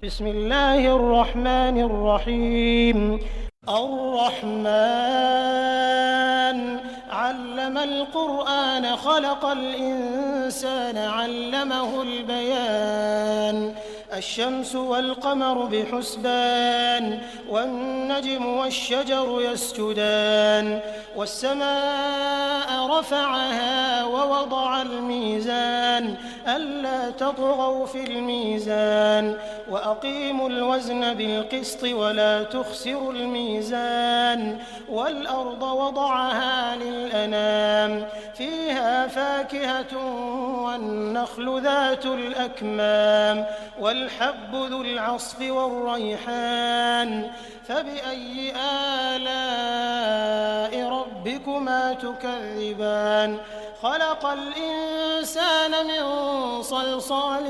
بسم الله الرحمن الرحيم. الرحمن علم القرآن خلق الإنسان علمه البيان. الشمس والقمر بحسبان والنجم والشجر يسجدان والسماء رفعها ووضع الميزان ألا تطغوا في الميزان وأقيموا الوزن بالقسط ولا تخسروا الميزان والأرض وضعها للأنام فيها فاكهة والنخل ذات الأكمام والحب ذو العصف والريحان فبأي آلاء ربكما تكذبان خلق الإنسان من صلصال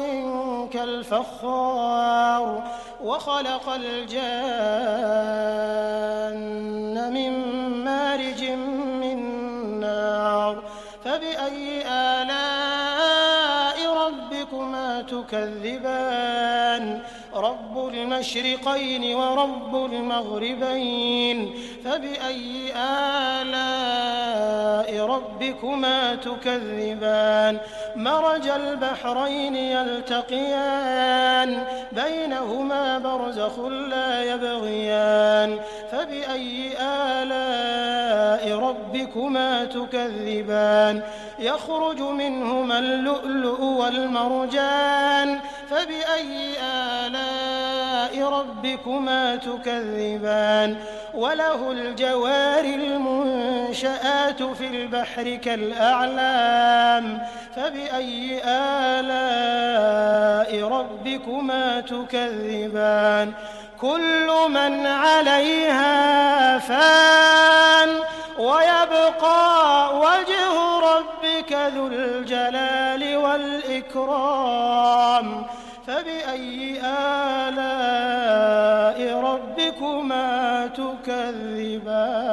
كالفخار وخلق الجان من مارج من نار فبأي آلاء ربكما تكذبان رب المشرقين ورب المغربين فبأي آلاء ربكما تكذبان مرج البحرين يلتقيان بينهما برزخ لا يبغيان فبأي آلاء ربكما تكذبان يخرج منهما اللؤلؤ والمرجان فبأي آلاء ربكما تكذبان وله الجوار المنشآت في البحر كالأعلام فبأي آلاء ربكما تكذبان كل من عليها فان ويبقى وجه ربك ذو الجلال والإكرام فبأي آلاء ربكما تكذبان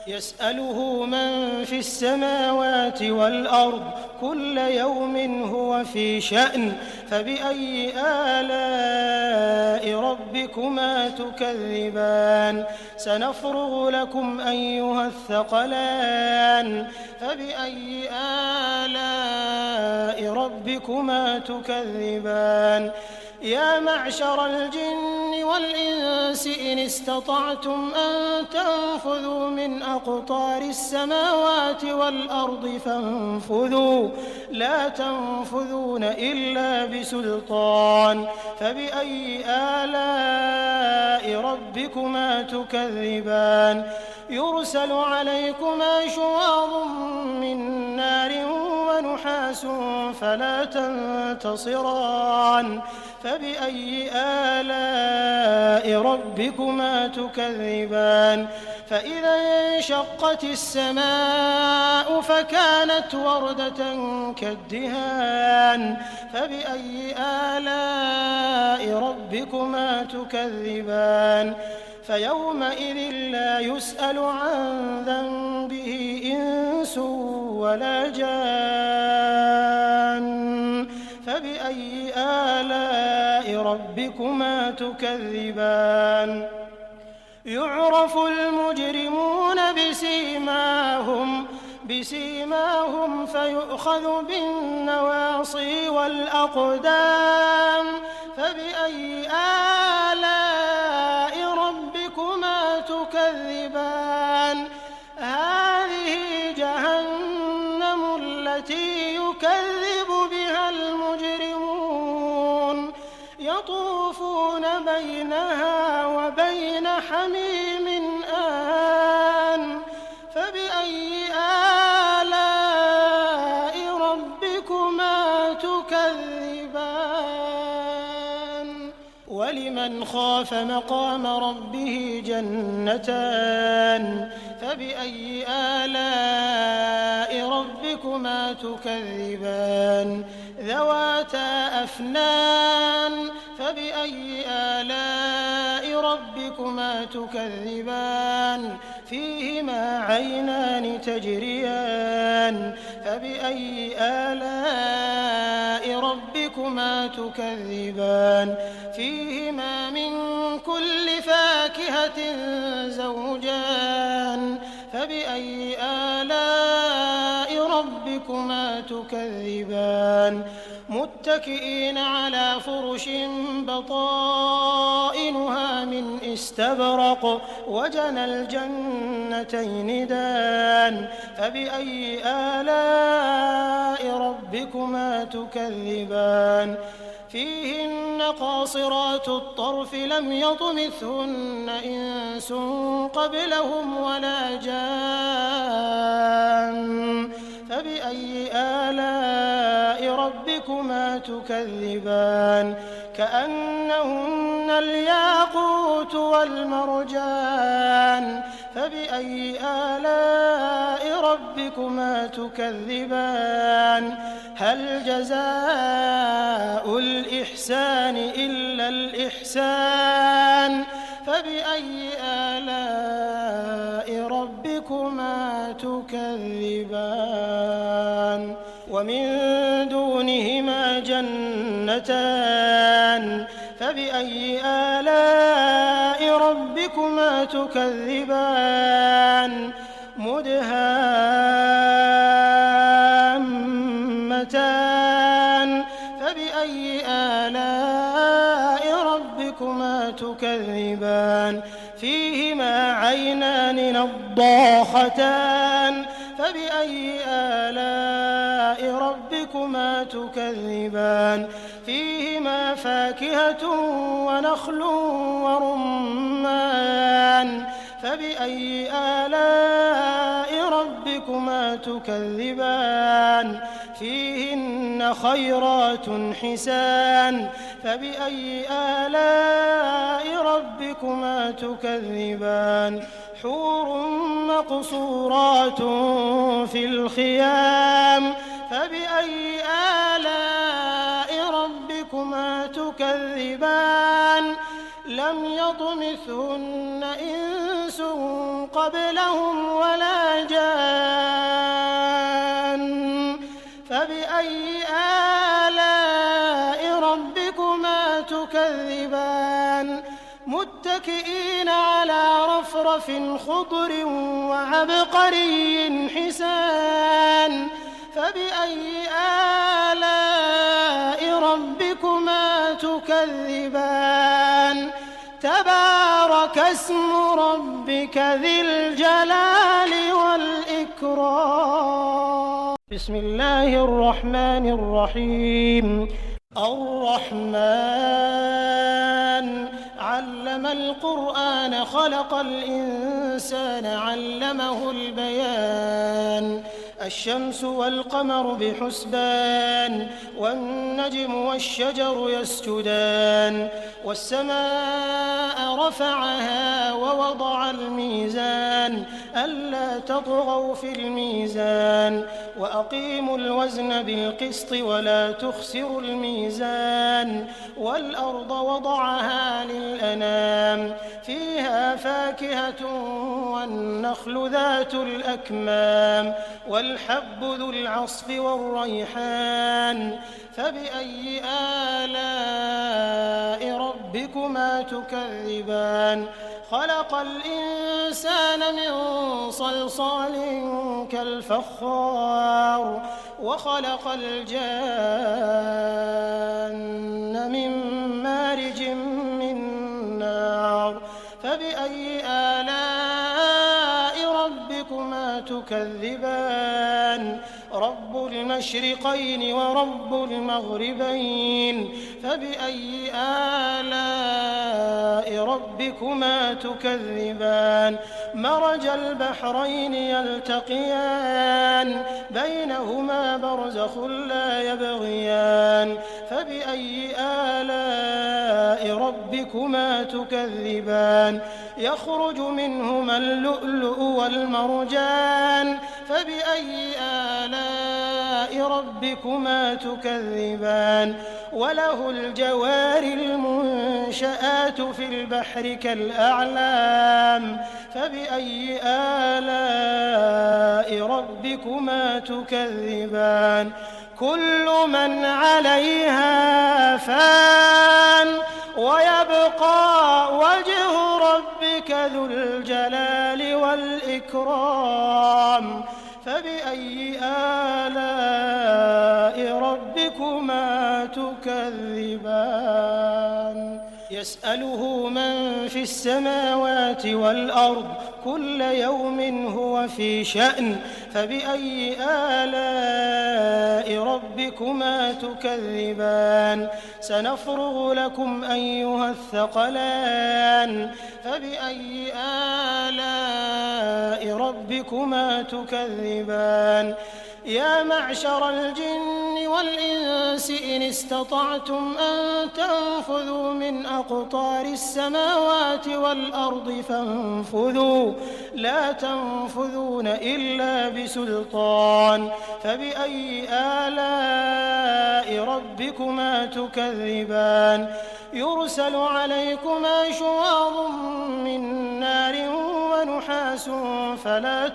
يسأله من في السماوات والأرض كل يوم هو في شأن فبأي آلاء ربكما تكذبان سنفرغ لكم أيها الثقلان فبأي آلاء ربكما تكذبان يا معشر الجن والإنس إن استطعتم أن تنفذوا من أقطار السماوات والأرض فانفذوا لا تنفذون إلا بسلطان فبأي آلاء ربكما تكذبان يرسل عليكما شواظ من نار ونحاس فلا تنتصران فبأي آلاء ربكما تكذبان فإذا انشقت السماء فكانت وردة كالدهان فبأي آلاء ربكما تكذبان فيومئذ لا يسأل عن ذنبه إنس ولا جان فبأي آلاء ربكما تكذبان يعرف المجرمون بسيماهم فيؤخذ بالنواصي والأقدام فبأي آلاء ربكما تكذبان هذه جهنم التي يكذب بها المجرمون يطوفون بينها وبين حميم آن فبأي آلاء ربكما تكذبان ولمن خاف مقام ربه جنتان فبأي آلاء ربكما تكذبان ذواتا أفنان فبأي آلاء ربكما تكذبان فيهما عينان تجريان فبأي آلاء ربكما ربكما تكذبان فيهما من كل فاكهة زوجان فبأي آلاء ربكما تكذبان متكئين على فرش بطائنها من استبرق وجنى الجنتين دان فبأي آلاء ربكما تكذبان فيهن قاصرات الطرف لم يطمثهن إنس قبلهم ولا جان فبأي آلاء ربكما تكذبان كأنهن الياقوت والمرجان فبأي آلاء ربكما تكذبان هل جزاء الإحسان إلا الإحسان فبأي آلاء ربكما تكذبان ومن دونهما جنتان فبأي آلاء ربكما تكذبان مدهامتان فبأي آلاء ربكما تكذبان فيهما عينان نضاختان فبأي آلاء ربكما تكذبان فيهما فاكهة ونخل ورمان فبأي آلاء ربكما تكذبان فيهن خيرات حسان فبأي آلاء ربكما تكذبان حور مقصورات في الخيام فبأي آلاء ربكما تكذبان لم يطمثهن إنس قبلهم ولا جان فبأي آلاء ربكما تكذبان متكئين على رفرف خضر وعبقري حسان فبأي آلاء ربكما تكذبان تبارك اسم ربك ذي الجلال والإكرام بسم الله الرحمن الرحيم الرحمن علم القرآن خلق الإنسان علمه البيان الشمس والقمر بحسبان والنجم والشجر يسجدان والسماء رفعها ووضع الميزان ألا تطغوا في الميزان وأقيموا الوزن بالقسط ولا تخسروا الميزان والأرض وضعها للأنام فيها فاكهة والنخل ذات الأكمام والحب ذو العصف والريحان فبأي آلاء ربكما تكذبان خلق الإنسان من صلصال كالفخار وخلق الجان من مارج من نار فبأي آلاء ربكما تكذبان رب المشرقين ورب المغربين فبأي آلاء ربكما تكذبان مرج البحرين يلتقيان بينهما برزخ لا يبغيان فبأي آلاء ربكما تكذبان يخرج منهما اللؤلؤ والمرجان فبأي آلاء ربكما تكذبان وله الجوار المنشآت في البحر كالأعلام فبأي آلاء ربكما تكذبان كل من عليها فان ويبقى وجه ربك ذو الجلال والإكرام فبأي آلاء ربكما تكذبان يسأله من في السماوات والأرض كل يوم هو في شأن فبأي آلاء ربكما تكذبان سنفرغ لكم أيها الثقلان فبأي آلاء ربكما تكذبان يا معشر الجن والإنس إن استطعتم أن تنفذوا من أقطار السماوات والأرض فانفذوا لا تنفذون إلا بسلطان فبأي آلاء ربكما تكذبان يرسل عليكما شواظ من نار ونحاس فلا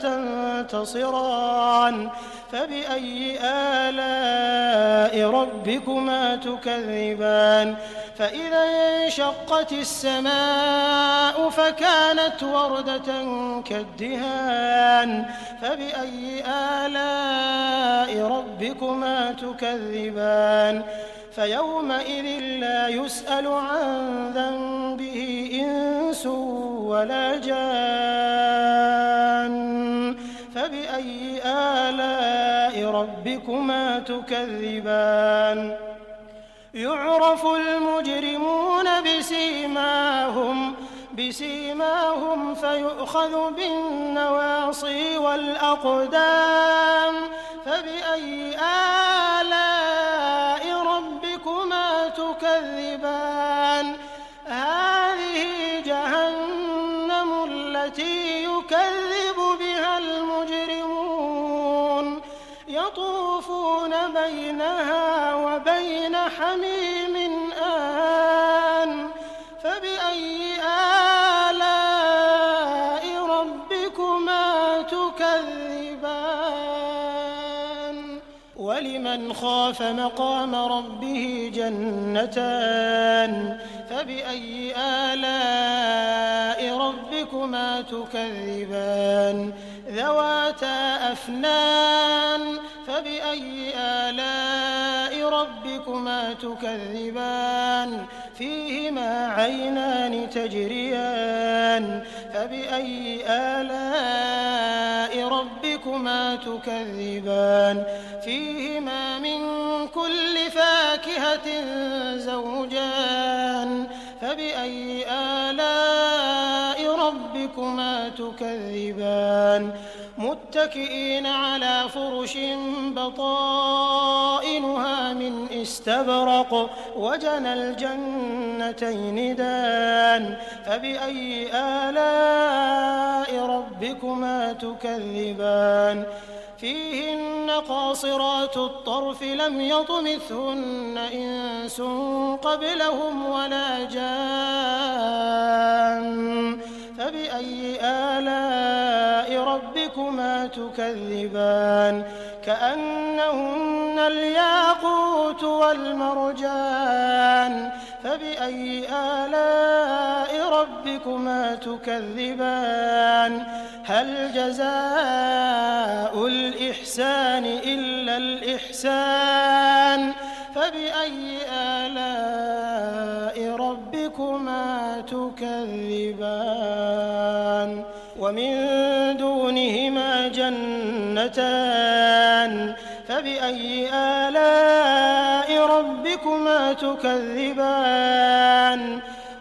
تنتصران فبأي آلاء ربكما تكذبان فإذا انشقت السماء فكانت وردة كالدهان فبأي آلاء ربكما تكذبان فيومئذ لا يسأل عن ذنبه إنس ولا جان فبأي آلاء ربكما تكذبان يعرف المجرمون بسيماهم فيؤخذ بالنواصي والأقدام فبأي آلاء ربكما تكذبان هذه جهنم التي يكذب بها المجرمون يطوفون بينها وبين حميم آن فبأي آلاء ربكما تكذبان ولمن خاف مقام ربه جنتان فبأي آلاء ربكما تكذبان ذواتا أفنان فبأي آلاء ربكما تكذبان فيهما عينان تجريان فبأي آلاء ربكما تكذبان فيهما من كل فاكهة زوجان فبأي آلاء ربكما تكذبان متكئين على فرش بطائنها من استبرق وجنى الجنتين دان فبأي آلاء ربكما تكذبان فيهن قاصرات الطرف لم يطمثهن إنس قبلهم ولا جان فبأي آلاء ربكما تكذبان كأنهن الياقوت والمرجان فبأي آلاء ربكما تكذبان هل جزاء الإحسان إلا الإحسان فبأي آلاء ربكما تكذبان ومن دونهما جنتان فبأي آلاء ربكما تكذبان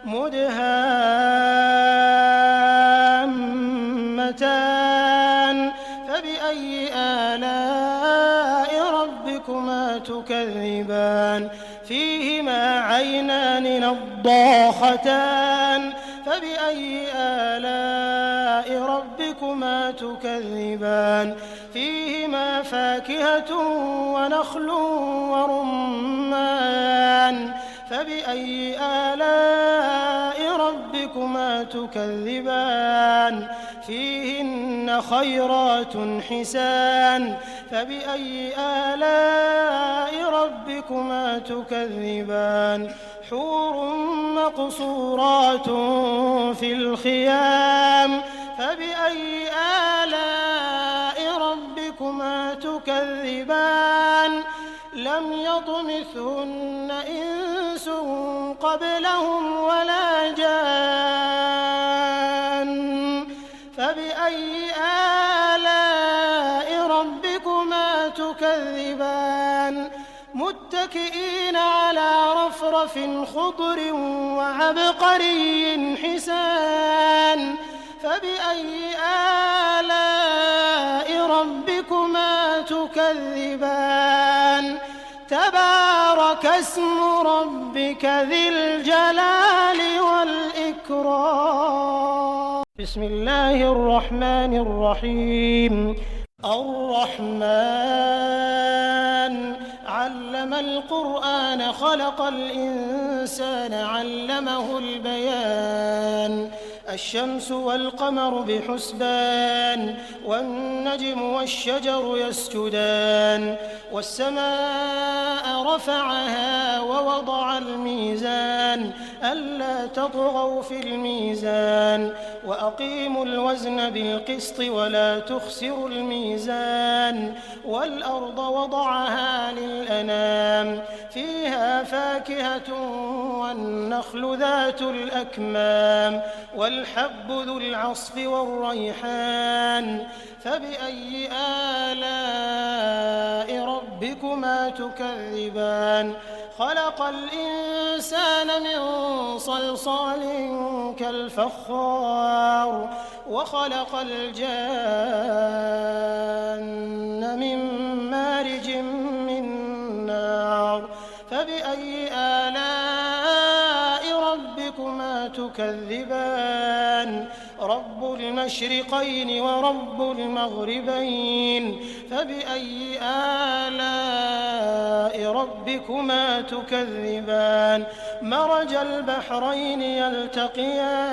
مدهامتان فبأي آلاء ربكما تكذبان فيهما عينان نضاختان فبأي آلاء ربكما تكذبان فيهما فاكهة ونخل ورمان فبأي آلاء ربكما تكذبان فيهن خيرات حسان فبأي آلاء ربكما تكذبان حور مقصورات في الخيام فبأي آلاء ربكما تكذبان لم يطمثهن إنس قبلهم ولا جان فبأي آلاء ربكما تكذبان متكئين على رفرف خضر وعبقري حسان فبأي آلاء ربكما تكذبان تبارك اسم ربك ذي الجلال والإكرام بسم الله الرحمن الرحيم الرحمن علم القرآن خلق الإنسان علمه البيان الشمس والقمر بحسبان والنجم والشجر يسجدان والسماء رفعها ووضع الميزان ألا تطغوا في الميزان وأقيموا الوزن بالقسط ولا تخسروا الميزان والأرض وضعها للأنام فيها فاكهة والنخل ذات الأكمام والحب ذو العصف والريحان فبأي آلاء ربكما تكذبان خلق الإنسان من صلصال كالفخار وخلق الجان من مارج من نار فبأي آلاء ربكما تكذبان رب المشرقين ورب المغربين فبأي آلاء ربكما تكذبان مرج البحرين يلتقيان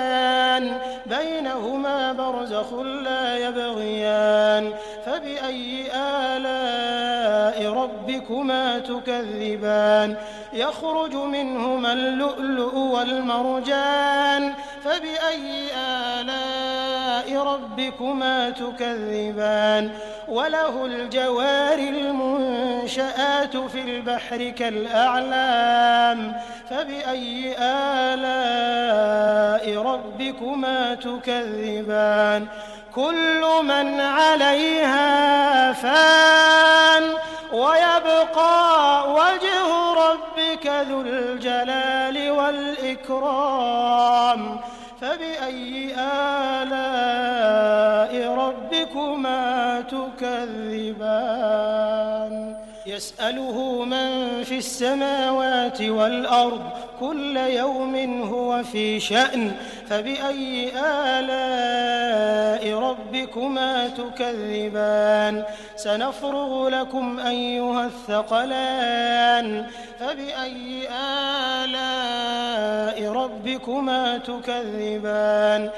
بينهما برزخ لا يبغيان فبأي آلاء ربكما تكذبان يخرج منهما اللؤلؤ والمرجان فبأي آلاء ربكما تكذبان وله الجوار المنشآت في البحر كالأعلام فبأي آلاء ربكما تكذبان كل من عليها فان ويبقى وجه ربك ذو الجلال والإكرام فبأي آلاء ربكما تكذبان يسأله من في السماوات والأرض كل يوم هو في شأن فبأي آلاء ربكما تكذبان سنفرغ لكم أيها الثقلان فبأي آلاء ربكما تكذبان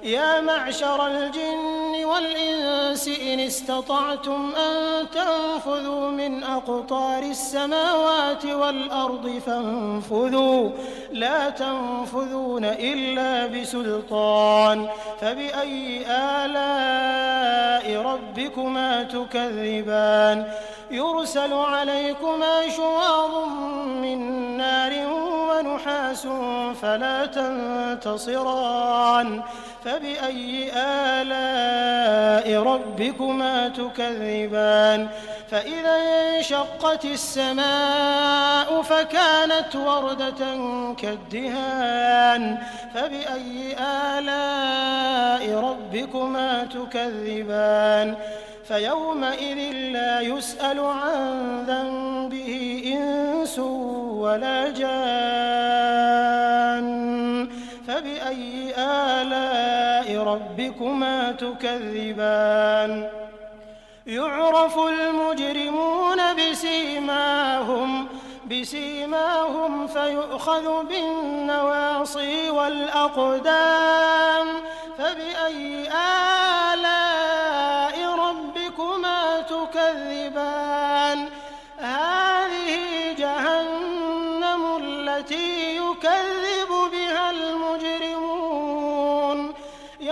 يا معشر الجن والإنس إن استطعتم أن تنفذوا من أقطار السماوات والأرض فانفذوا لا تنفذون إلا بسلطان فبأي آلاء ربكما تكذبان يرسل عليكما شواظ من نار ونحاس فلا تنتصران فبأي آلاء ربكما تكذبان فإذا انشقت السماء فكانت وردة كالدهان فبأي آلاء ربكما تكذبان فيومئذ لا يسأل عن ذنبه إنس ولا جان فبأي آلاء ربكما تكذبان يعرف المجرمون بسيماهم فيؤخذ بالنواصي والأقدام فبأي آلاء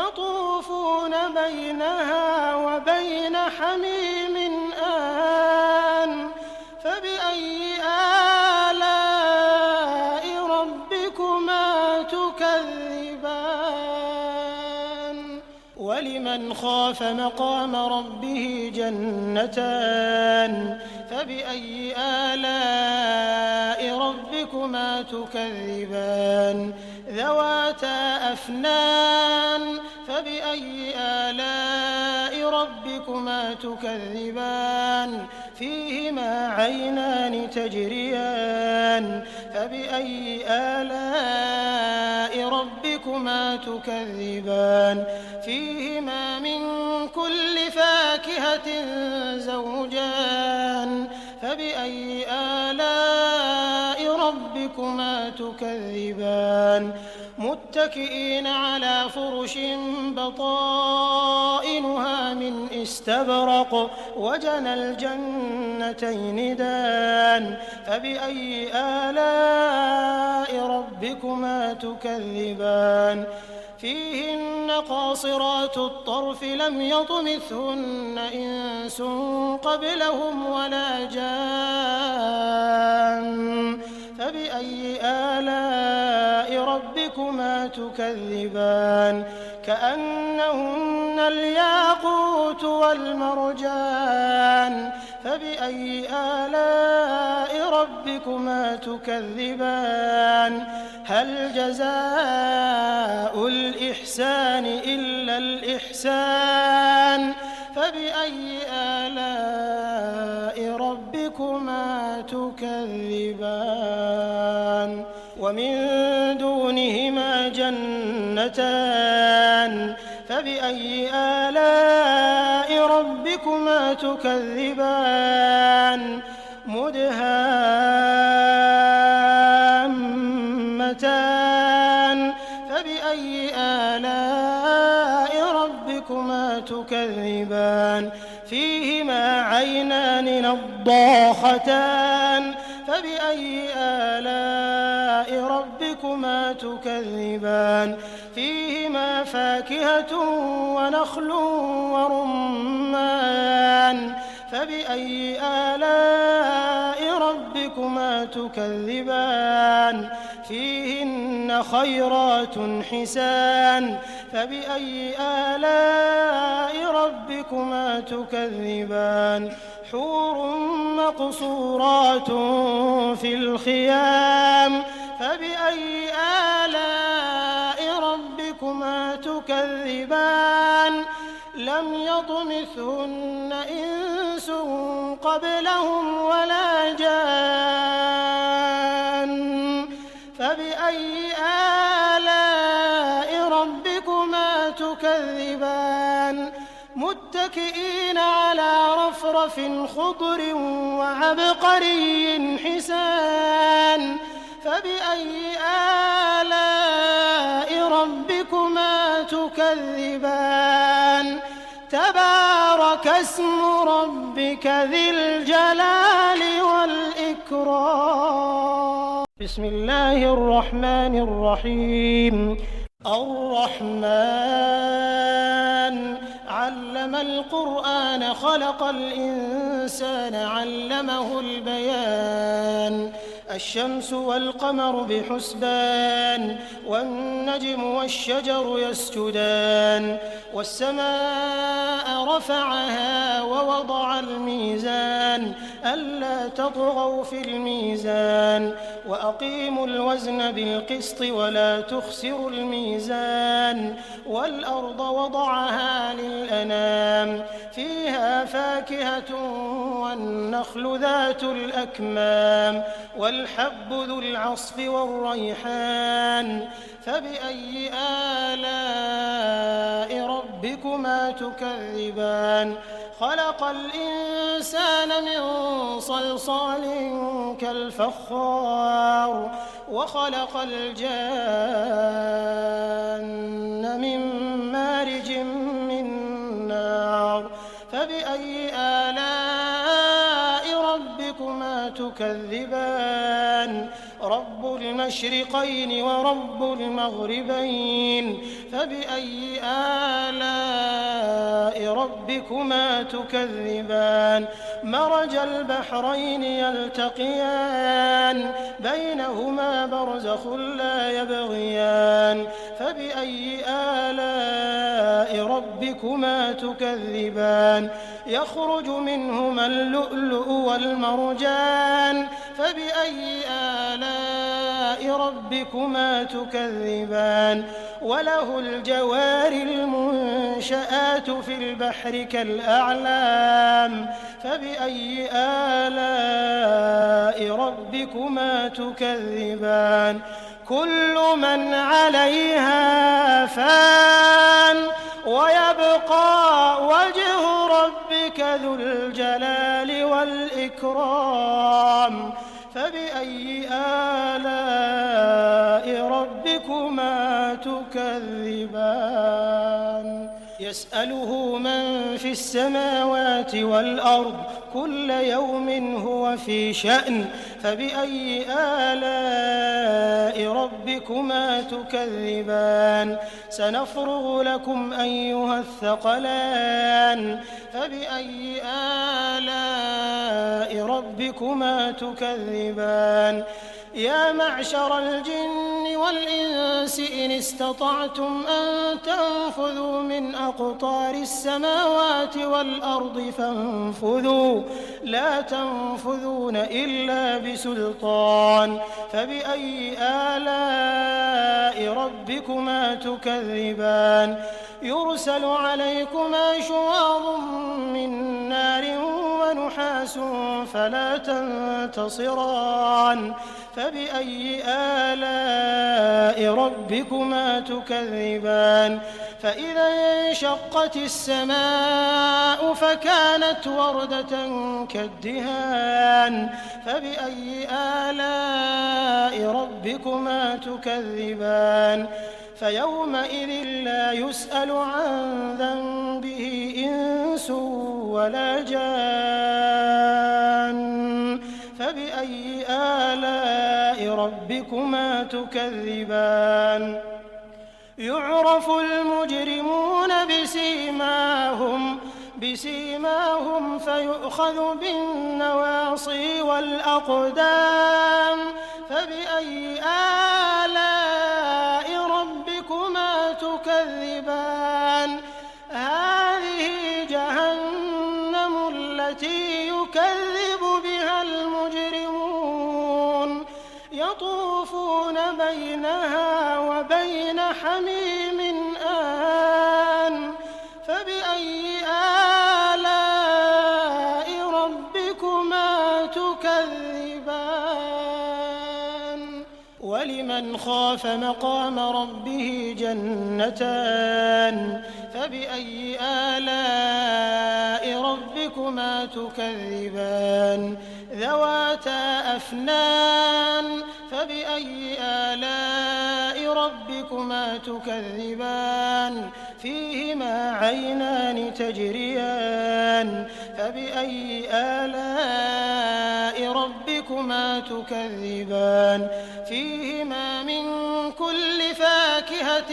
يطوفون بينها وبين حميم آن فبأي آلاء ربكما تكذبان ولمن خاف مقام ربه جنتان فبأي آلاء ربكما تكذبان ذواتا أفنان فبأي آلاء ربكما تكذبان فيهما عينان تجريان فبأي آلاء ربكما تكذبان فيهما من كل فاكهة زوجان فبأي آلاء ربكما تكذبان متكئين على فرش بطائنها من استبرق وجنى الجنتين دان فبأي آلاء ربكما تكذبان فيهن قاصرات الطرف لم يطمثهن إنس قبلهم ولا جان فبأي آلاء ربكما تكذبان كأنهن الياقوت والمرجان فبأي آلاء ربكما تكذبان هل جزاء الإحسان إلا الإحسان فبأي آلاء ربكما تكذبان ومن دونهما جنتان فبأي آلاء ربكما تكذبان مدهامتان فبأي آلاء ربكما تكذبان فيهما عينان نضاختان فبأي آلاء ربكما تكذبان فيهما فاكهة ونخل ورمان فبأي آلاء ربكما تكذبان فيهن خيرات حسان فبأي آلاء ربكما تكذبان حور مقصورات في الخيام فبأي آلاء ربكما تكذبان لم يطمثهن إنس قبلهم ولا جان فبأي آلاء ربكما تكذبان متكئين على رفرف خضر وعبقري حسان فبأي آلاء ربكما تكذبان تبارك اسم ربك ذي الجلال والإكرام بسم الله الرحمن الرحيم الرحمن علم القرآن خلق الإنسان علمه البيان الشمس والقمر بحسبان والنجم والشجر يسجدان والسماء رفعها ووضع الميزان ألا تطغوا في الميزان وأقيموا الوزن بالقسط ولا تخسروا الميزان والأرض وضعها للأنام فيها فاكهة والنخل ذات الأكمام والحب ذو العصف والريحان فبأي آلاء ربكما تكذبان خلق الإنسان من صلصال كالفخار وخلق الجان من مارج من نار فبأي آلاء ربكما تكذبان رب المشرقين المشرقين ورب المغربين فبأي آلاء ربكما تكذبان مرج البحرين يلتقيان بينهما برزخ لا يبغيان فبأي آلاء ربكما تكذبان يخرج منهما اللؤلؤ والمرجان فبأي آلاء ربكما تكذبان وله الجوار المنشآت في البحر كالأعلام فبأي آلاء ربكما تكذبان كل من عليها فان ويبقى وجه ربك ذو الجلال والإكرام فبأي آلاء ربكما تكذبان يسأله من في السماوات والأرض كل يوم هو في شأن فبأي آلاء ربكما تكذبان سنفرغ لكم أيها الثقلان فبأي آلاء ربكما تكذبان يا معشر الجن والإنس إن استطعتم أن تنفذوا من أقطار السماوات والأرض فانفذوا لا تنفذون إلا بسلطان فبأي آلاء ربكما تكذبان يرسل عليكما شواظ من نار ونحاس فلا تنتصران فبأي آلاء ربكما تكذبان فإذا انشقت السماء فكانت وردة كالدهان فبأي آلاء ربكما تكذبان فيومئذ لا يسأل عن ذنبه إنس ولا جان فبأي آلاء ربكما تكذبان يعرف المجرمون بسيماهم فيؤخذ بالنواصي والأقدام فبأي آلاء ربكما تكذبان هذه جهنم التي يكذب بها المجرمون يطوفون بينها وبين حميم آن فبأي آلاء ربكما تكذبان ولمن خاف مقام ربه جنتان فبأي آلاء ربكما تكذبان ذواتا أفنان فبأي آلاء ربكما تكذبان فيهما عينان تجريان فبأي آلاء ربكما تكذبان فيهما من كل فاكهة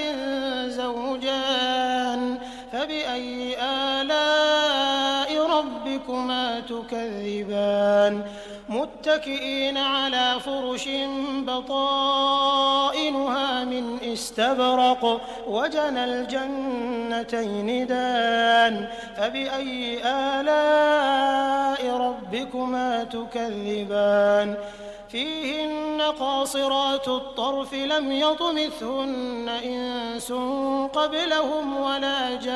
زوجان فبأي آلاء ربكما تكذبان متكئين على فرش بطائنها من استبرق وجنى الجنتين دان فبأي آلاء ربكما تكذبان فيهن قاصرات الطرف لم يطمثهن إنس قبلهم ولا جان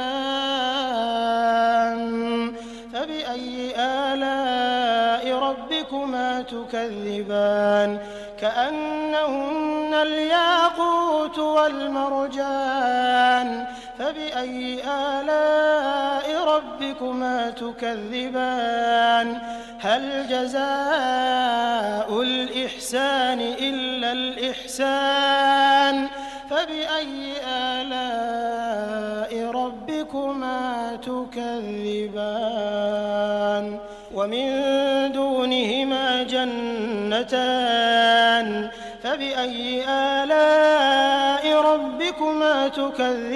فبأي آلاء ربكما تكذبان كأنهن الياقوت والمرجان فبأي آلاء ربكما تكذبان هل جزاء الإحسان إلا الإحسان فبأي آلاء ربكما تكذبان ومن دونهما جنتان فبأي فبأي آلاء ربكما تكذبان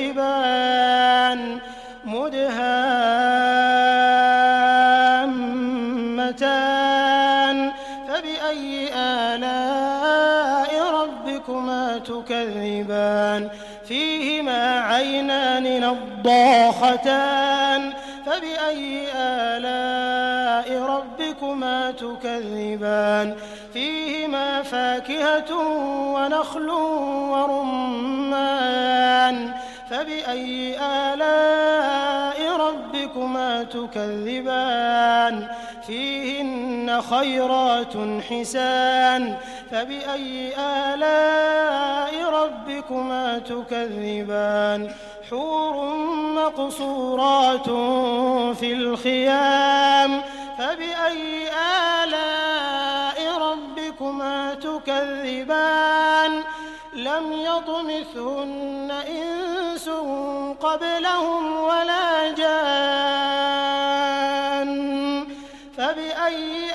مدهامتان فبأي آلاء ربكما تكذبان فيهما عينان نضاختان فبأي آلاء ربكما تكذبان فيهما فاكهة ونخل ورمان فبأي آلاء ربكما تكذبان فيهن خيرات حسان فبأي آلاء ربكما تكذبان حور مقصورات في الخيام فبأي آلاء ربكما تكذبان لم يطمثهن إنس قبلهم ولا جان فبأي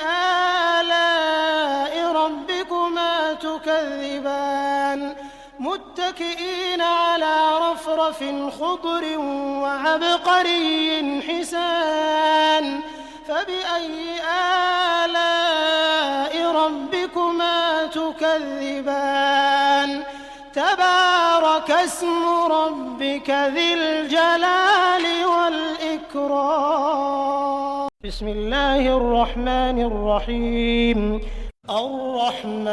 آلاء ربكما تكذبان متكئين على رفرف خضر وعبقري حسان فبأي آلاء ربكما تكذبان تبارك اسم ربك ذي الجلال والإكرام بسم الله الرحمن الرحيم الرحمن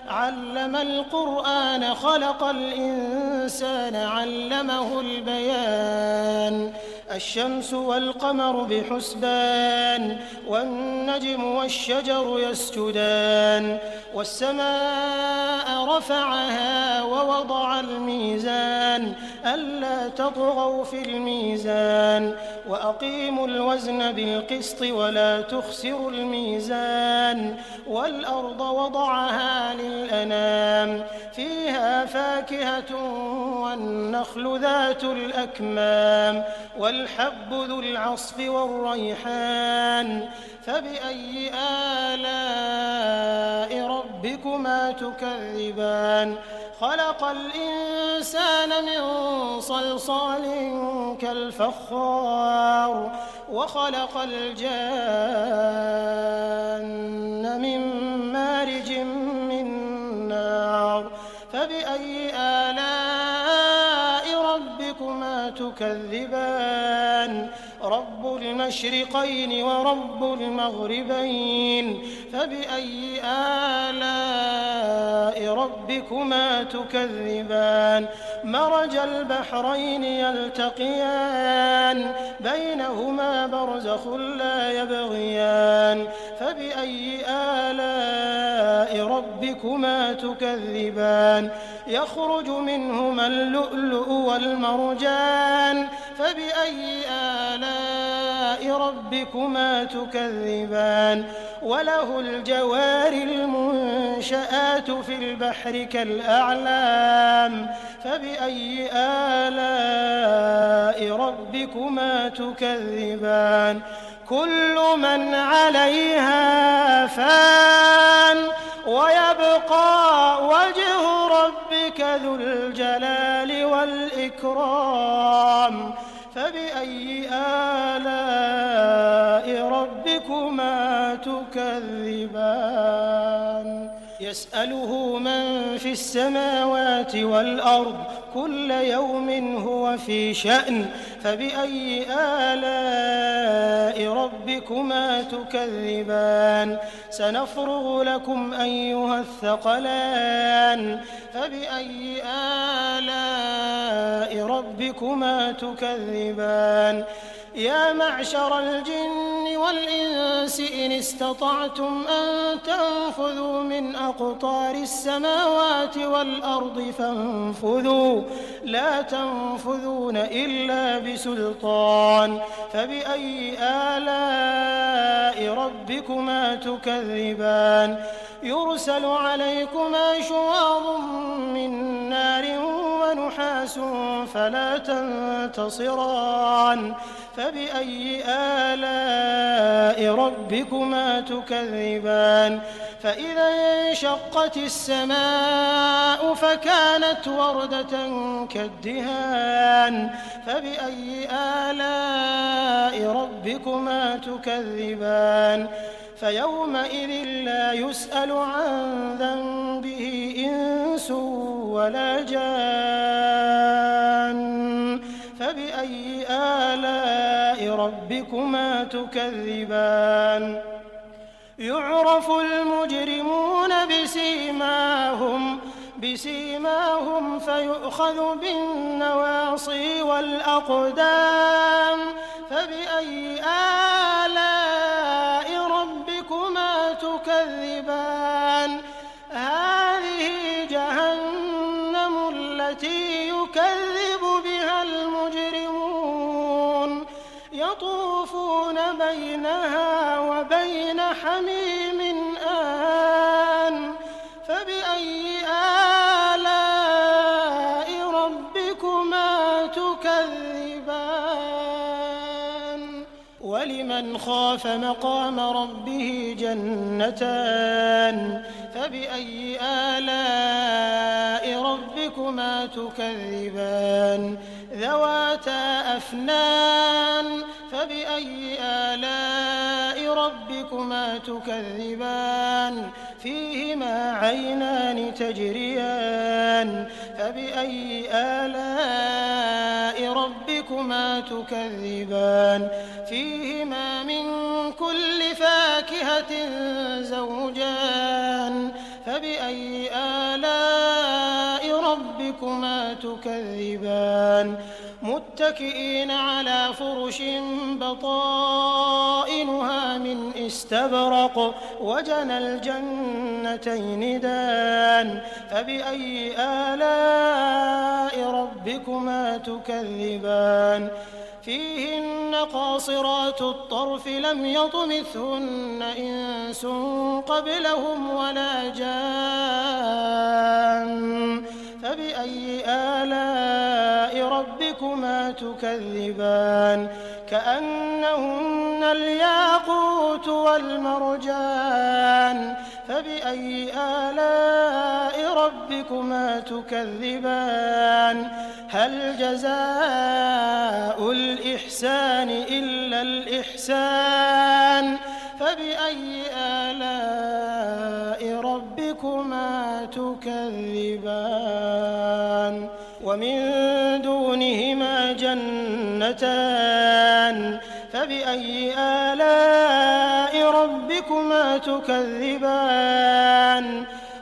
علم القرآن خلق الإنسان علمه البيان الشمس والقمر بحسبان والنجم والشجر يسجدان والسماء رفعها ووضع الميزان ألا تطغوا في الميزان وأقيموا الوزن بالقسط ولا تخسروا الميزان والأرض وضعها للأنام فيها فاكهة والنخل ذات الأكمام والحب ذو العصف والريحان فبأي آلاء ربكما تكذبان خلق الإنسان من صلصال كالفخار وخلق الجان من مارج من نار فبأي آلاء ربكما تكذبان رب المشرقين ورب المغربين فبأي آلاء ربكما تكذبان مرج البحرين يلتقيان بينهما برزخ لا يبغيان فبأي آلاء ربكما تكذبان يخرج منهما اللؤلؤ والمرجان فبأي آلاء ربكما تكذبان وله الجوار المنشآت في البحر كالأعلام فبأي آلاء ربكما تكذبان كل من عليها فان ويبقى وجه ربك ذو الجلال والإكرام فبأي آلاء ربكما تكذبان يسأله من في السماوات والأرض كل يوم هو في شأن فبأي آلاء ربكما تكذبان سنفرغ لكم أيها الثقلان فبأي آلاء ربكما تكذبان يا معشر الجن والإنس إن استطعتم أن تنفذوا من أقطار السماوات والأرض فانفذوا لا تنفذون إلا بسلطان فبأي آلاء ربكما تكذبان يرسل عليكما شواظ من نار ونحاس فلا تنتصران فبأي آلاء ربكما تكذبان فإذا انشقت السماء فكانت وردة كالدهان فبأي آلاء ربكما تكذبان فيومئذ لا يسأل عن ذنبه إنس ولا جان فبأي آلاء ربكما تكذبان يعرف المجرمون بسيماهم فيؤخذ بالنواصي والأقدام فبأي آلاء ربكما تكذبان هذه جهنم التي يكذب بها المجرمون يطوفون بينها وبين حميم آن فبأي آلاء ربكما تكذبان ولمن خاف مقام ربه جنتان فبأي آلاء ربكما تكذبان ذواتا أفنان فبأي آلاء ربكما تكذبان فيهما عينان تجريان فبأي آلاء ربكما تكذبان فيهما من كل فاكهة زوجان فبأي آلاء ربكما تكذبان متكئين على فرش بطائنها من استبرق وجنى الجنتين دان فبأي آلاء ربكما تكذبان فيهن قاصرات الطرف لم يطمثهن إنس قبلهم ولا جان فبأي آلاء ربكما تكذبان كأنهن الياقوت والمرجان فبأي آلاء ربكما تكذبان هل جزاء الإحسان إلا الإحسان فبأي آلاء ربكما تكذبان ومن دونهما جنتان فبأي آلاء ربكما تكذبان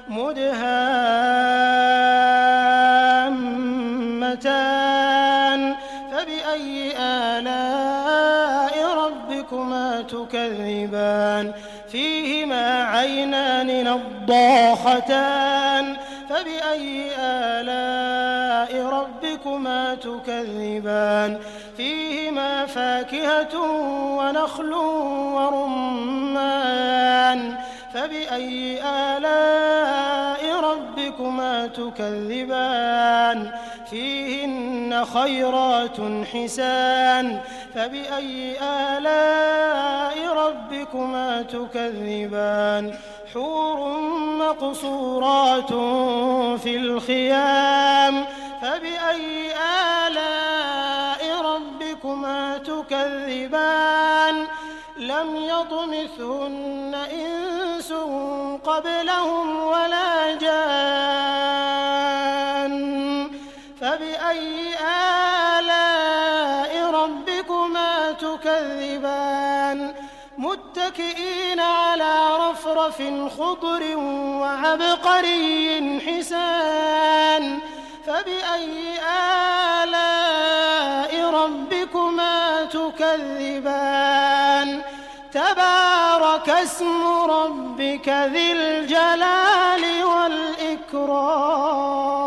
مدهامتان فبأي آلاء ربكما تكذبان فيهما عينان نضاختان فبأي آلاء ربكما تكذبان فيهما فاكهة ونخل ورمان فبأي آلاء ربكما تكذبان فيهن خيرات حسان فبأي آلاء ربكما تكذبان حور مقصورات في الخيام فبأي آلاء ربكما تكذبان لم يطمثهن إنس قبلهم ولا جان فبأي آلاء ربكما تكذبان متكئين على رفرف خضر وعبقري حسان فبأي آلاء ربكما تكذبان تبارك اسم ربك ذي الجلال والإكرام